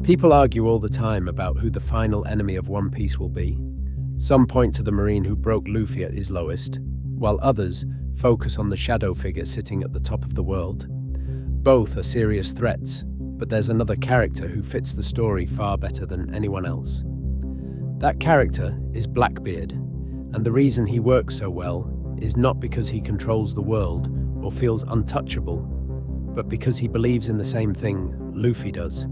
People argue all the time about who the final enemy of One Piece will be. Some point to the Marine who broke Luffy at his lowest, while others focus on the shadow figure sitting at the top of the world. Both are serious threats, but there's another character who fits the story far better than anyone else. That character is Blackbeard, and the reason he works so well is not because he controls the world or feels untouchable, but because he believes in the same thing Luffy does.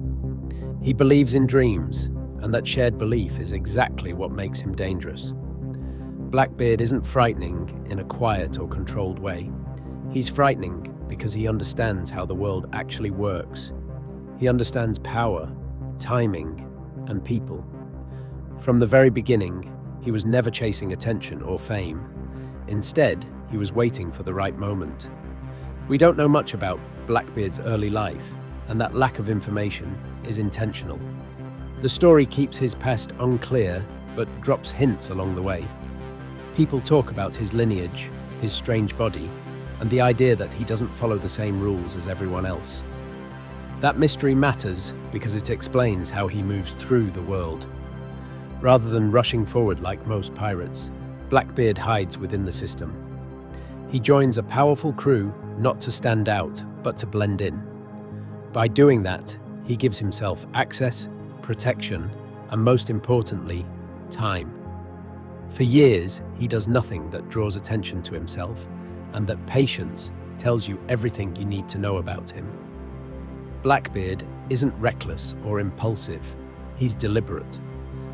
He believes in dreams, and that shared belief is exactly what makes him dangerous. Blackbeard isn't frightening in a quiet or controlled way. He's frightening because he understands how the world actually works. He understands power, timing, and people. From the very beginning, he was never chasing attention or fame. Instead, he was waiting for the right moment. We don't know much about Blackbeard's early life, and that lack of information is intentional. The story keeps his past unclear, but drops hints along the way. People talk about his lineage, his strange body, and the idea that he doesn't follow the same rules as everyone else. That mystery matters because it explains how he moves through the world. Rather than rushing forward like most pirates, Blackbeard hides within the system. He joins a powerful crew not to stand out, but to blend in. By doing that, he gives himself access, protection, and most importantly, time. For years, he does nothing that draws attention to himself, and that patience tells you everything you need to know about him. Blackbeard isn't reckless or impulsive, he's deliberate.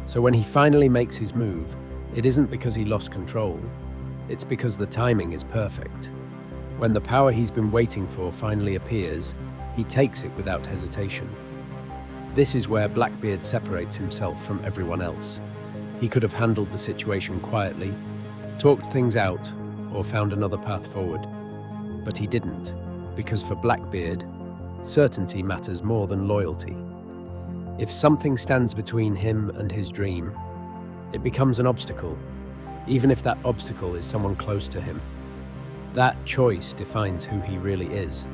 So when he finally makes his move, it isn't because he lost control, it's because the timing is perfect. When the power he's been waiting for finally appears, he takes it without hesitation. This is where Blackbeard separates himself from everyone else. He could have handled the situation quietly, talked things out, or found another path forward. But he didn't, because for Blackbeard, certainty matters more than loyalty. If something stands between him and his dream, it becomes an obstacle, even if that obstacle is someone close to him. That choice defines who he really is.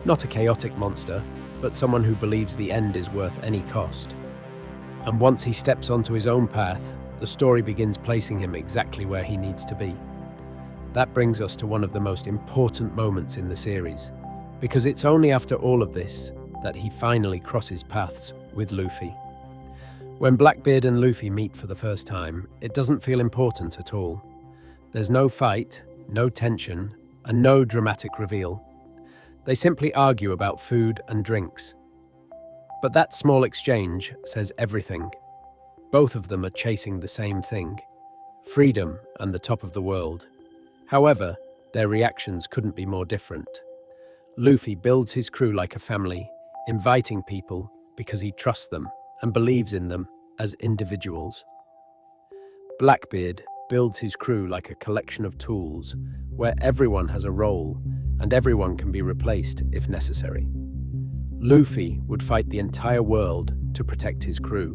Not a chaotic monster, but someone who believes the end is worth any cost. And once he steps onto his own path, the story begins placing him exactly where he needs to be. That brings us to one of the most important moments in the series, because it's only after all of this that he finally crosses paths with Luffy. When Blackbeard and Luffy meet for the first time, it doesn't feel important at all. There's no fight, no tension, and no dramatic reveal. They simply argue about food and drinks. But that small exchange says everything. Both of them are chasing the same thing: freedom and the top of the world. However, their reactions couldn't be more different. Luffy builds his crew like a family, inviting people because he trusts them and believes in them as individuals. Blackbeard builds his crew like a collection of tools, where everyone has a role and everyone can be replaced if necessary. Luffy would fight the entire world to protect his crew,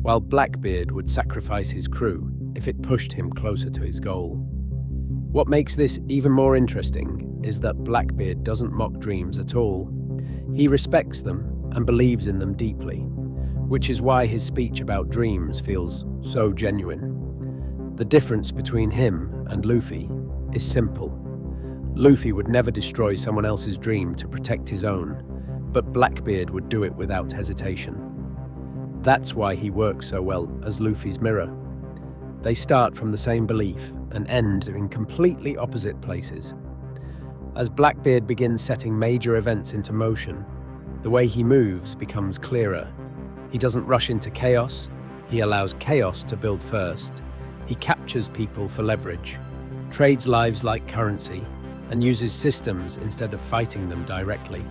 while Blackbeard would sacrifice his crew if it pushed him closer to his goal. What makes this even more interesting is that Blackbeard doesn't mock dreams at all. He respects them and believes in them deeply, which is why his speech about dreams feels so genuine. The difference between him and Luffy is simple. Luffy would never destroy someone else's dream to protect his own, but Blackbeard would do it without hesitation. That's why he works so well as Luffy's mirror. They start from the same belief and end in completely opposite places. As Blackbeard begins setting major events into motion, the way he moves becomes clearer. He doesn't rush into chaos, he allows chaos to build first. He captures people for leverage, trades lives like currency, and uses systems instead of fighting them directly.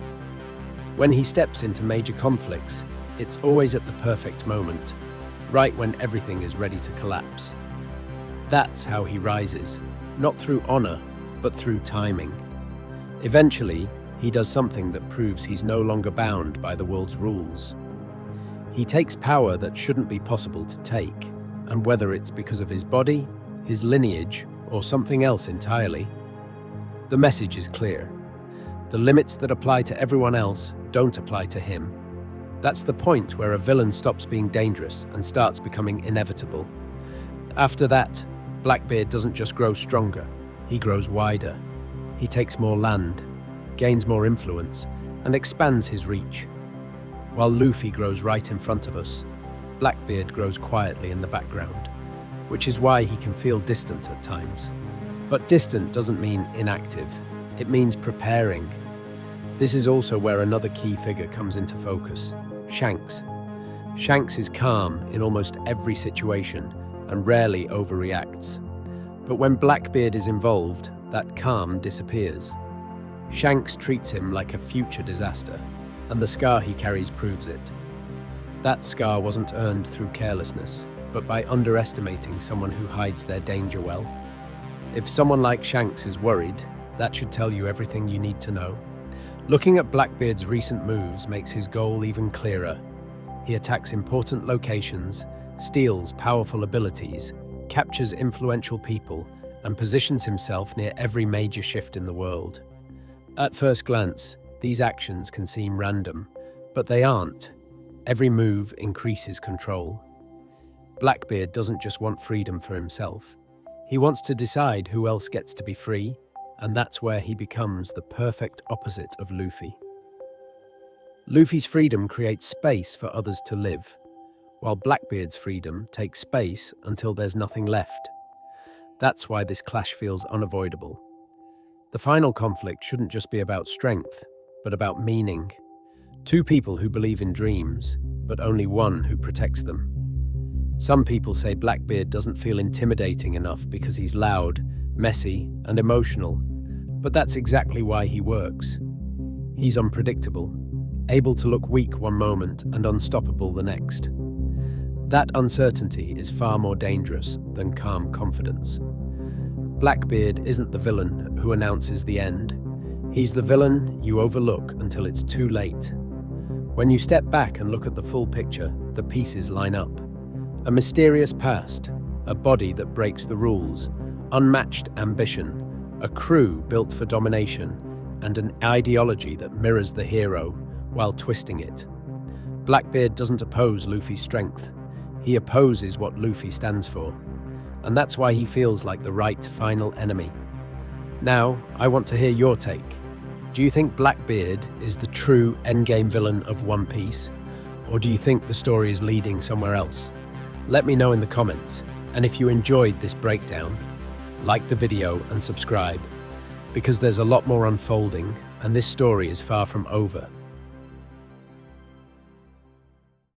When he steps into major conflicts, it's always at the perfect moment, right when everything is ready to collapse. That's how he rises, not through honor, but through timing. Eventually, he does something that proves he's no longer bound by the world's rules. He takes power that shouldn't be possible to take, and whether it's because of his body, his lineage, or something else entirely, the message is clear. The limits that apply to everyone else don't apply to him. That's the point where a villain stops being dangerous and starts becoming inevitable. After that, Blackbeard doesn't just grow stronger, he grows wider. He takes more land, gains more influence, and expands his reach. While Luffy grows right in front of us, Blackbeard grows quietly in the background, which is why he can feel distant at times. But distant doesn't mean inactive, it means preparing. This is also where another key figure comes into focus, Shanks. Shanks is calm in almost every situation and rarely overreacts. But when Blackbeard is involved, that calm disappears. Shanks treats him like a future disaster, and the scar he carries proves it. That scar wasn't earned through carelessness, but by underestimating someone who hides their danger well. If someone like Shanks is worried, that should tell you everything you need to know. Looking at Blackbeard's recent moves makes his goal even clearer. He attacks important locations, steals powerful abilities, captures influential people, and positions himself near every major shift in the world. At first glance, these actions can seem random, but they aren't. Every move increases control. Blackbeard doesn't just want freedom for himself. He wants to decide who else gets to be free, and that's where he becomes the perfect opposite of Luffy. Luffy's freedom creates space for others to live, while Blackbeard's freedom takes space until there's nothing left. That's why this clash feels unavoidable. The final conflict shouldn't just be about strength, but about meaning. Two people who believe in dreams, but only one who protects them. Some people say Blackbeard doesn't feel intimidating enough because he's loud, messy, and emotional, but that's exactly why he works. He's unpredictable, able to look weak one moment and unstoppable the next. That uncertainty is far more dangerous than calm confidence. Blackbeard isn't the villain who announces the end. He's the villain you overlook until it's too late. When you step back and look at the full picture, the pieces line up. A mysterious past, a body that breaks the rules, unmatched ambition, a crew built for domination, and an ideology that mirrors the hero while twisting it. Blackbeard doesn't oppose Luffy's strength. He opposes what Luffy stands for. And that's why he feels like the right final enemy. Now, I want to hear your take. Do you think Blackbeard is the true endgame villain of One Piece? Or do you think the story is leading somewhere else? Let me know in the comments. And if you enjoyed this breakdown, like the video and subscribe, because there's a lot more unfolding and this story is far from over.